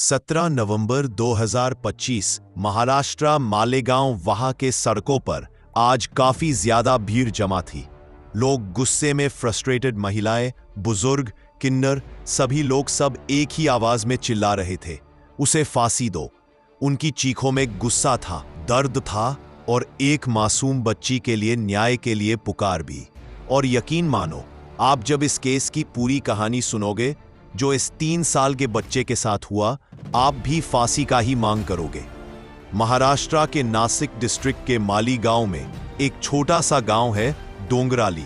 17 नवंबर 2025 महाराष्ट्र मालेगांव वहां के सड़कों पर आज काफी ज्यादा भीड़ जमा थी। लोग गुस्से में, फ्रस्ट्रेटेड महिलाएं, बुजुर्ग, किन्नर, सभी लोग सब एक ही आवाज में चिल्ला रहे थे, उसे फांसी दो। उनकी चीखों में गुस्सा था, दर्द था और एक मासूम बच्ची के लिए न्याय के लिए पुकार भी। और यकीन मानो, आप जब इस केस की पूरी कहानी सुनोगे जो इस 3 साल के बच्चे के साथ हुआ, आप भी फांसी का ही मांग करोगे। महाराष्ट्र के नासिक डिस्ट्रिक्ट के मालीगांव में एक छोटा सा गांव है, डोंगराली।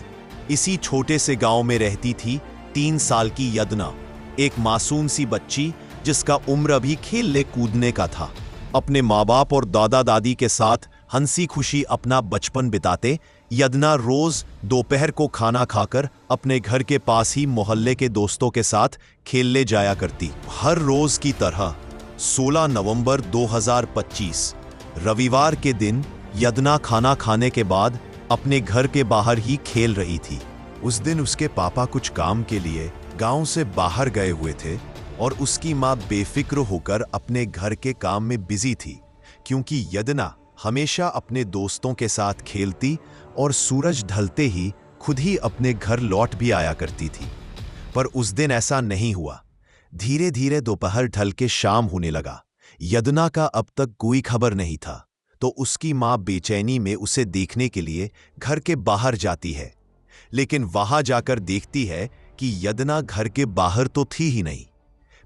इसी छोटे से गांव में रहती थी 3 साल की यदना, एक मासूम सी बच्ची जिसका उम्र अभी खेलने कूदने का था। अपने माँ बाप और दादा दादी के साथ हंसी खुशी अपना बचपन बिताते यदना रोज दोपहर को खाना खाकर अपने घर के पास ही मोहल्ले के दोस्तों के साथ खेलने जाया करती। हर रोज की तरह 16 नवंबर 2025 रविवार के दिन यदना खाना खाने के बाद अपने घर के बाहर ही खेल रही थी। उस दिन उसके पापा कुछ काम के लिए गांव से बाहर गए हुए थे और उसकी मां बेफिक्र होकर अपने घर के काम में बिजी थी, क्योंकि यदना हमेशा अपने दोस्तों के साथ खेलती और सूरज ढलते ही खुद ही अपने घर लौट भी आया करती थी। पर उस दिन ऐसा नहीं हुआ। धीरे धीरे दोपहर ढल के शाम होने लगा। यदना का अब तक कोई खबर नहीं था, तो उसकी मां बेचैनी में उसे देखने के लिए घर के बाहर जाती है, लेकिन वहां जाकर देखती है कि यदना घर के बाहर तो थी ही नहीं।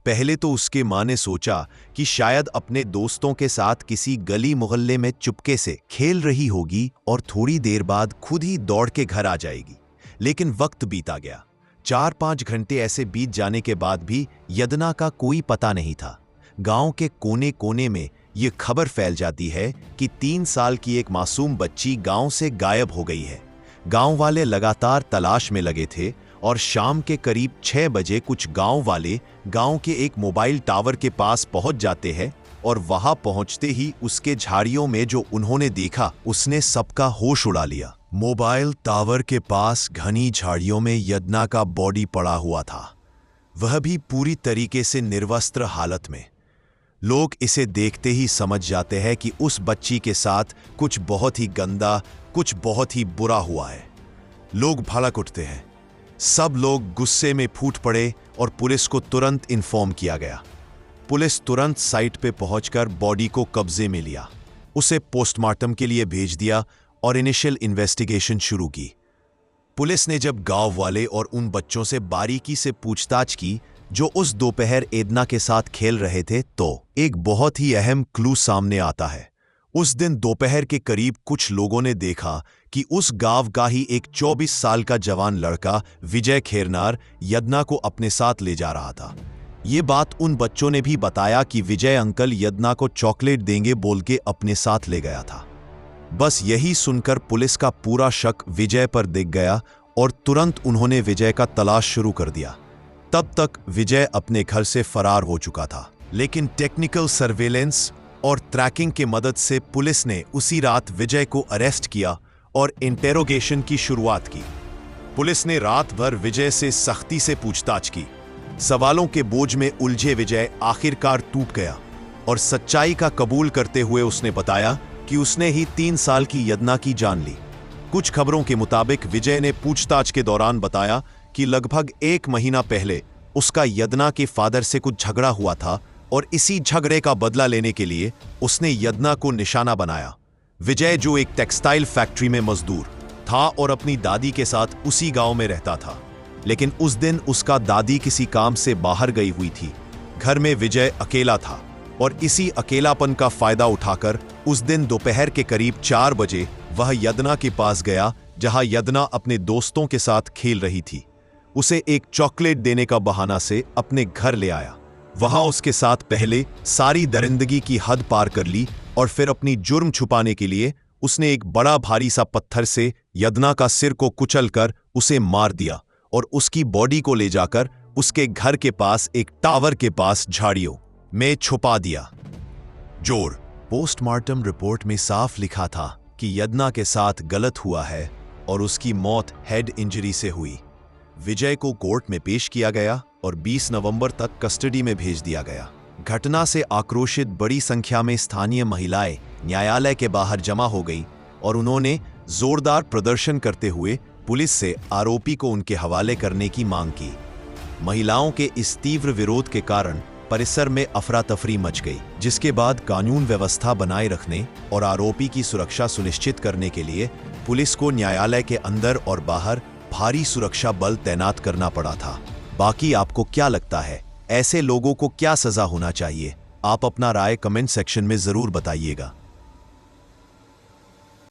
पहले तो उसके मां ने सोचा कि शायद अपने दोस्तों के साथ किसी गली मोहल्ले में चुपके से खेल रही होगी और थोड़ी देर बाद खुद ही दौड़ के घर आ जाएगी। लेकिन वक्त बीता गया। 4-5 घंटे ऐसे बीत जाने के बाद भी यदना का कोई पता नहीं था। गांव के कोने कोने में ये खबर फैल जाती है कि 3 साल की एक मासूम बच्ची गांव से गायब हो गई है। गांव वाले लगातार तलाश में लगे थे और शाम के करीब 6 बजे कुछ गांव वाले गांव के एक मोबाइल टावर के पास पहुंच जाते हैं और वहां पहुंचते ही उसके झाड़ियों में जो उन्होंने देखा, उसने सबका होश उड़ा लिया। मोबाइल टावर के पास घनी झाड़ियों में यदना का बॉडी पड़ा हुआ था, वह भी पूरी तरीके से निर्वस्त्र हालत में। लोग इसे देखते ही समझ जाते हैं कि उस बच्ची के साथ कुछ बहुत ही गंदा, कुछ बहुत ही बुरा हुआ है। लोग भड़क उठते हैं। सब लोग गुस्से में फूट पड़े और पुलिस को तुरंत इन्फॉर्म किया गया। पुलिस तुरंत साइट पे पहुंचकर बॉडी को कब्जे में लिया, उसे पोस्टमार्टम के लिए भेज दिया और इनिशियल इन्वेस्टिगेशन शुरू की। पुलिस ने जब गांव वाले और उन बच्चों से बारीकी से पूछताछ की जो उस दोपहर यदना के साथ खेल रहे थे, तो एक बहुत ही अहम क्लू सामने आता है। उस दिन दोपहर के करीब कुछ लोगों ने देखा कि उस गांव का ही एक 24 साल का जवान लड़का विजय खेरनार यदना को अपने साथ ले जा रहा था। ये बात उन बच्चों ने भी बताया कि विजय अंकल यदना को चॉकलेट देंगे बोल के अपने साथ ले गया था। बस यही सुनकर पुलिस का पूरा शक विजय पर दिख गया और तुरंत उन्होंने विजय का तलाश शुरू कर दिया। तब तक विजय अपने घर से फरार हो चुका था, लेकिन टेक्निकल सर्वेलेंस और ट्रैकिंग के मदद से पुलिस ने उसी रात विजय को अरेस्ट किया और इंटेरोगेशन की शुरुआत की। पुलिस ने रात भर विजय से सख्ती से पूछताछ की। सवालों के बोझ में उलझे विजय आखिरकार टूट गया और सच्चाई का कबूल करते हुए उसने बताया कि उसने ही 3 साल की यदना की जान ली। कुछ खबरों के मुताबिक विजय ने पूछताछ के दौरान बताया कि लगभग 1 महीना पहले उसका यदना के फादर से कुछ झगड़ा हुआ था और इसी झगड़े का बदला लेने के लिए उसने यदना को निशाना बनाया। विजय, जो एक टेक्सटाइल फैक्ट्री में मजदूर था और अपनी दादी के साथ उसी गांव में रहता था, लेकिन उस दिन उसका दादी किसी काम से बाहर गई हुई थी। घर में विजय अकेला था और इसी अकेलापन का फायदा उठाकर उस दिन दोपहर के करीब 4 बजे वह यदना के पास गया, जहां यदना अपने दोस्तों के साथ खेल रही थी। उसे एक चॉकलेट देने का बहाना से अपने घर ले आया। वहां उसके साथ पहले सारी दरिंदगी की हद पार कर ली और फिर अपनी जुर्म छुपाने के लिए उसने एक बड़ा भारी सा पत्थर से यदना का सिर को कुचलकर उसे मार दिया और उसकी बॉडी को ले जाकर उसके घर के पास एक टावर के पास झाड़ियों में छुपा दिया। जोर पोस्टमार्टम रिपोर्ट में साफ लिखा था कि यदना के साथ गलत हुआ है और उसकी मौत हेड इंजरी से हुई। विजय को कोर्ट में पेश किया गया और 20 नवंबर तक कस्टडी में भेज दिया गया। घटना से आक्रोशित बड़ी संख्या में स्थानीय महिलाएं न्यायालय के बाहर जमा हो गई और उन्होंने जोरदार प्रदर्शन करते हुए पुलिस से आरोपी को उनके हवाले करने की मांग की। महिलाओं के इस तीव्र विरोध के कारण परिसर में अफरा तफरी मच गई, जिसके बाद कानून व्यवस्था बनाए रखने और आरोपी की सुरक्षा सुनिश्चित करने के लिए पुलिस को न्यायालय के अंदर और बाहर भारी सुरक्षा बल तैनात करना पड़ा था। बाकी आपको क्या लगता है, ऐसे लोगों को क्या सजा होना चाहिए? आप अपना राय कमेंट सेक्शन में जरूर बताइएगा।